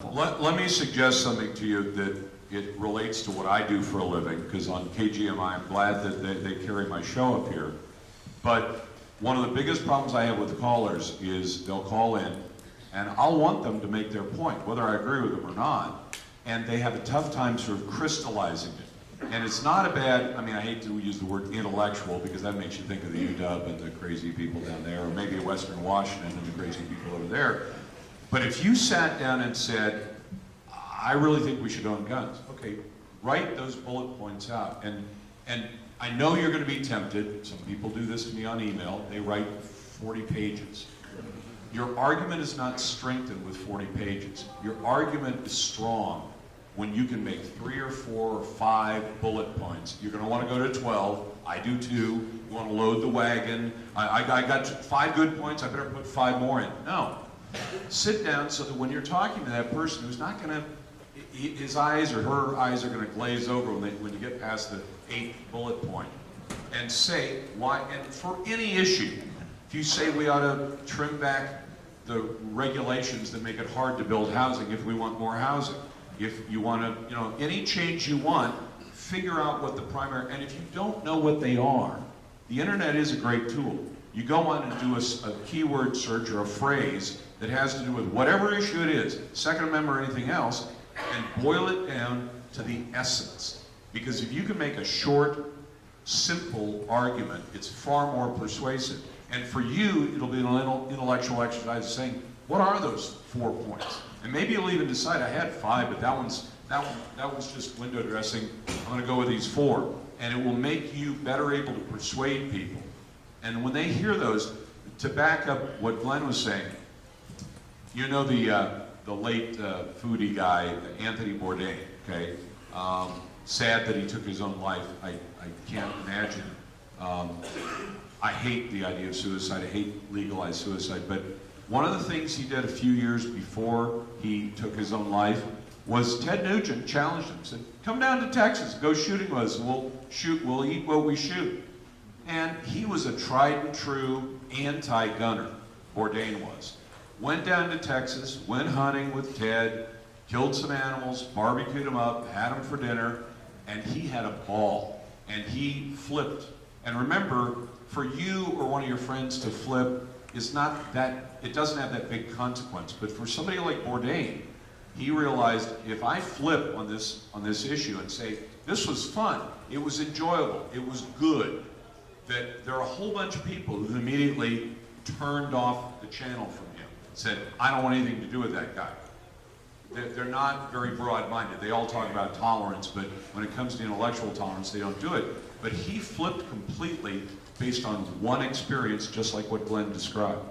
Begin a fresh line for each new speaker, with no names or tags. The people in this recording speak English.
Let me suggest something to you that it relates to what I do for a living, because on KGMI I'm glad that they carry my show up here. But one of the biggest problems I have with callers is they'll call in and I'll want them to make their point, whether I agree with them or not, and they have a tough time sort of crystallizing it. And it's not a bad, I mean, I hate to use the word intellectual because that makes you think of the UW and the crazy people down there, or maybe Western Washington and the crazy people over there. But if you sat down and said, I really think we should own guns, okay, write those bullet points out. And I know you're going to be tempted. Some people do this to me on email. They write 40 pages. Your argument is not strengthened with 40 pages. Your argument is strong when you can make 3 or 4 or 5 bullet points. You're going to want to go to 12. I do too. You want to load the wagon. I got 5 good points. I better put 5 more in. No. Sit down so that when you're talking to that person who's not going to, his eyes or her eyes are going to glaze over when you get past the 8th bullet point, and say why, and for any issue, if you say we ought to trim back the regulations that make it hard to build housing if we want more housing, if you want to, any change you want, figure out what the primary, and if you don't know what they are, the internet is a great tool. You go on and do a keyword search or a phrase that has to do with whatever issue it is, Second Amendment or anything else, and boil it down to the essence. Because if you can make a short, simple argument, it's far more persuasive. And for you, it'll be an intellectual exercise of saying, what are those 4 points? And maybe you'll even decide, I had 5, but that one's just window dressing. I'm going to go with these 4. And it will make you better able to persuade people. And when they hear those, to back up what Glenn was saying, you know the late foodie guy, Anthony Bourdain, okay? Sad that he took his own life. I can't imagine. I hate the idea of suicide. I hate legalized suicide. But one of the things he did a few years before he took his own life was Ted Nugent challenged him, said, come down to Texas, go shooting with us, we'll eat what we shoot. And he was a tried and true anti-gunner, Bourdain was. Went down to Texas, went hunting with Ted, killed some animals, barbecued them up, had them for dinner, and he had a ball. And he flipped. And remember, for you or one of your friends to flip is not that, it doesn't have that big consequence. But for somebody like Bourdain, he realized if I flip on this issue and say, this was fun, it was enjoyable, it was good, that there are a whole bunch of people who immediately turned off the channel from him, said, I don't want anything to do with that guy. They're not very broad-minded. They all talk about tolerance, but when it comes to intellectual tolerance, they don't do it. But he flipped completely based on one experience, just like what Glenn described.